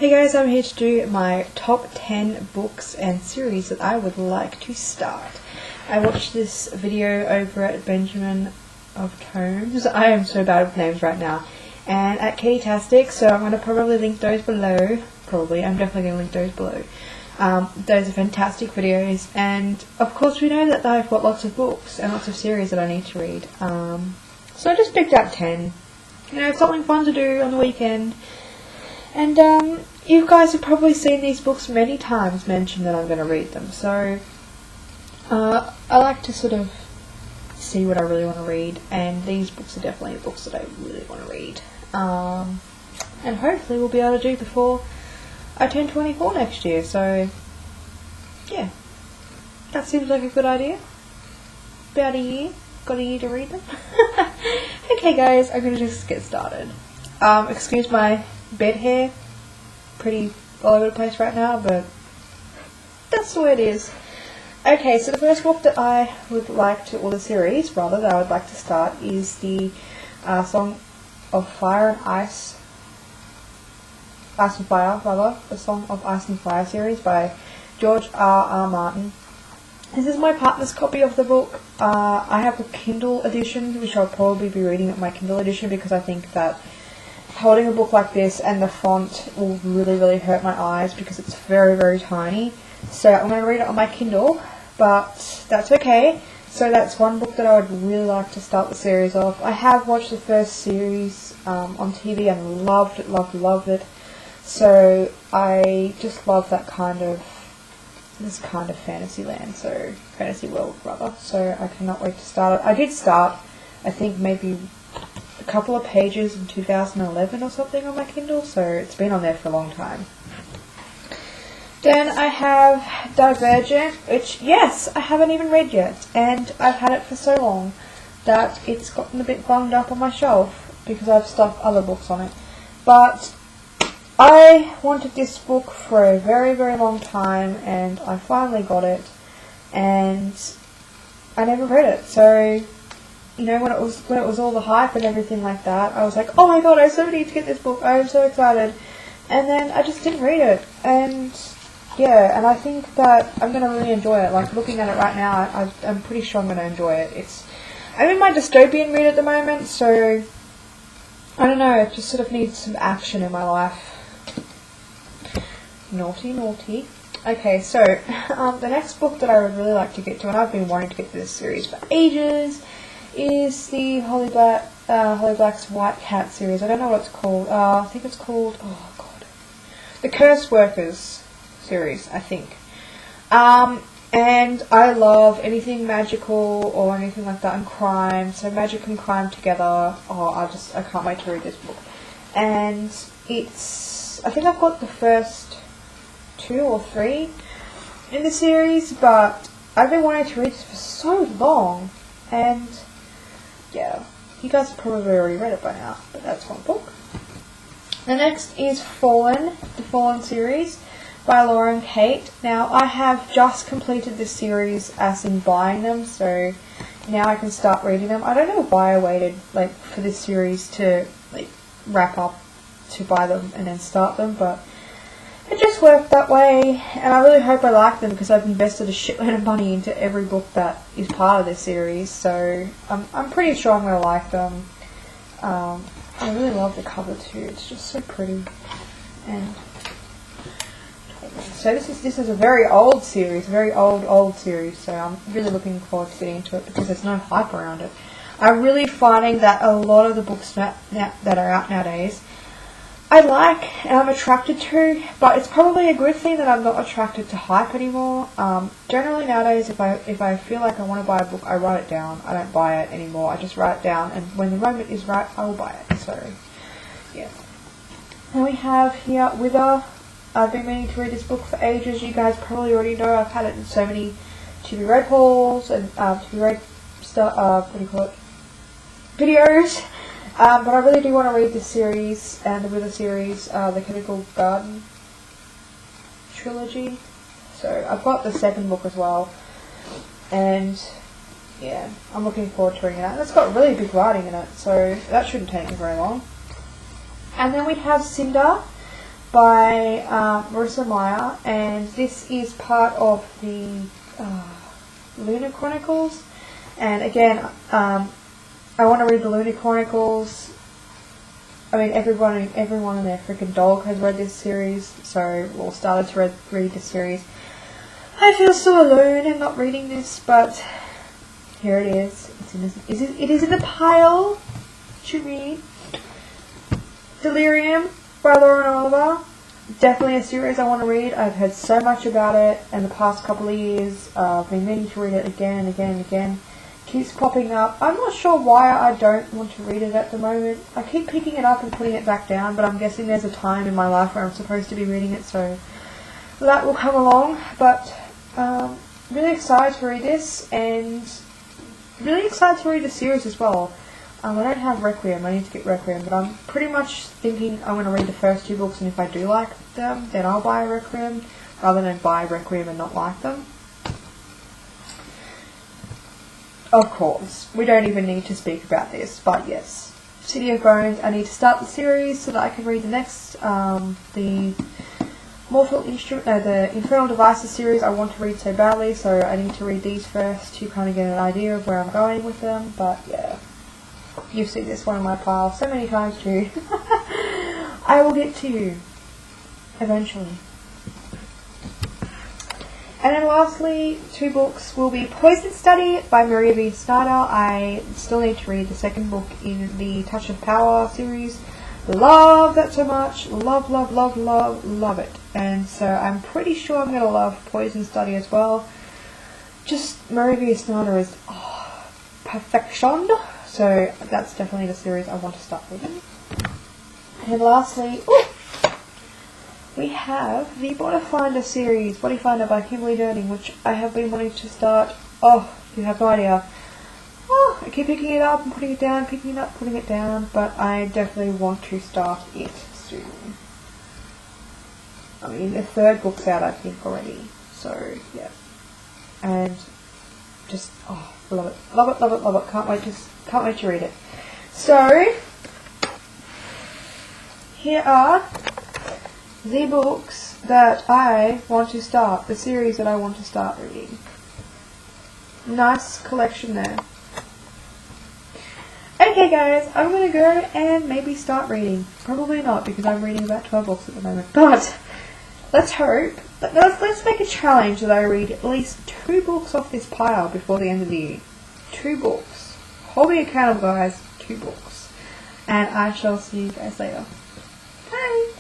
Hey guys, I'm here to do my top 10 books and series that I would like to start. I watched this video over at Benjamin of Tomes. I am so bad with names right now. And at Kittytastic, so I'm going to probably link those below. I'm definitely going to link those below. Those are fantastic videos, and of course we know that I've got lots of books and lots of series that I need to read. So I just picked out 10. You know, it's something fun to do on the weekend. And you guys have probably seen these books many times mentioned that I'm going to read them. So I like to sort of see what I really want to read, and these books are definitely books that I really want to read. And hopefully we'll be able to do before I turn 24 next year. So yeah, that seems like a good idea. About a year. Got a year to read them. Okay guys, I'm going to just get started. Excuse my bed hair, pretty all over the place right now, but that's the way it is. Okay, so the first book that I would like to, or the series rather, that I would like to start is the Song of Fire and Ice, Ice and Fire rather, the Song of Ice and Fire series by George R.R. Martin. This is my partner's copy of the book. I have a Kindle edition, which I'll probably be reading at my Kindle edition because I think that holding a book like this and the font will really hurt my eyes because it's very tiny. So I'm going to read it on my Kindle, but that's okay. So that's one book that I would really like to start the series off. I have watched the first series on TV and loved it. So I just love that this kind of fantasy land, so fantasy world rather. So I cannot wait to start it. I did start, I think maybe a couple of pages in 2011 or something on my Kindle, so it's been on there for a long time. Then I have Divergent, which, yes, I haven't even read yet, and I've had it for so long that it's gotten a bit bunged up on my shelf because I've stuck other books on it. But I wanted this book for a very long time, and I finally got it, and I never read it. So, you know, when it was all the hype and everything like that, I was like, oh my god, I so need to get this book, I am so excited. And then I just didn't read it, and yeah, and I think that I'm going to really enjoy it. Like, looking at it right now, I'm pretty sure I'm going to enjoy it. I'm in my dystopian mood at the moment, so I don't know, it just sort of needs some action in my life. Naughty. Okay, so the next book that I would really like to get to, and I've been wanting to get to this series for ages, is the Holly Black's White Cat series. I don't know what it's called. I think it's called, oh god, the Curse Workers series, I think. And I love anything magical or anything like that, and crime. So magic and crime together. Oh, I can't wait to read this book. And I think I've got the first 2 or 3 in the series, but I've been wanting to read this for so long, and yeah, you guys have probably already read it by now, but that's one book. The next is Fallen, the Fallen series by Laura and Kate. Now, I have just completed this series as in buying them, so now I can start reading them. I don't know why I waited for this series to wrap up to buy them and then start them, but it just worked that way, and I really hope I like them because I've invested a shitload of money into every book that is part of this series, so I'm pretty sure I'm going to like them. I really love the cover too, it's just so pretty. And so this is a very old series, very old series, so I'm really looking forward to getting into it because there's no hype around it. I'm really finding that a lot of the books that are out nowadays I like and I'm attracted to, but it's probably a good thing that I'm not attracted to hype anymore. Generally nowadays, if I feel like I want to buy a book, I write it down. I don't buy it anymore. I just write it down, and when the moment is right, I will buy it. So, yeah. Then we have here Wither. I've been meaning to read this book for ages. You guys probably already know I've had it in so many TV Red hauls and TV Red videos. But I really do want to read this series and the Wither series, the Chemical Garden trilogy. So I've got the second book as well, and yeah, I'm looking forward to reading that. And it's got really big writing in it, so that shouldn't take me very long. And then we have Cinder by Marissa Meyer, and this is part of the Lunar Chronicles. And again, I want to read the Lunar Chronicles. I mean, everyone and their freaking dog has read this series, so all started to read this series. I feel so alone in not reading this, but here it is. It is in the pile to read. Delirium by Lauren Oliver. Definitely a series I want to read. I've heard so much about it in the past couple of years. I've been meaning to read it again and again and again. Keeps popping up. I'm not sure why I don't want to read it at the moment. I keep picking it up and putting it back down, but I'm guessing there's a time in my life where I'm supposed to be reading it, so that will come along. But really excited to read this, and really excited to read the series as well. I don't have Requiem. I need to get Requiem, but I'm pretty much thinking I'm going to read the first 2 books, and if I do like them, then I'll buy Requiem, rather than buy Requiem and not like them. Of course, we don't even need to speak about this, but yes. City of Bones, I need to start the series so that I can read the next, the Infernal Devices series I want to read so badly, so I need to read these first to kind of get an idea of where I'm going with them, but yeah. You've seen this one in my pile so many times too. I will get to you eventually. And then lastly, 2 books will be Poison Study by Maria V. Snyder. I still need to read the second book in the Touch of Power series. Love that so much. Love it. And so I'm pretty sure I'm going to love Poison Study as well. Just Maria V. Snyder is perfection. So that's definitely the series I want to start reading. And lastly, we have the Body Finder series, Body Finder by Kimberly Durning, which I have been wanting to start. Oh, you have no idea. I keep picking it up and putting it down, picking it up, putting it down, but I definitely want to start it soon. I mean, the 3rd book's out, I think, already. So, yeah. And just, love it. Love it. Can't wait to read it. So, here are the books that I want to start, the series that I want to start reading. Nice collection there. Okay guys, I'm going to go and maybe start reading. Probably not, because I'm reading about 12 books at the moment. But, let's hope. Let's make a challenge that I read at least 2 books off this pile before the end of the year. 2 books. Hold me accountable guys, 2 books. And I shall see you guys later.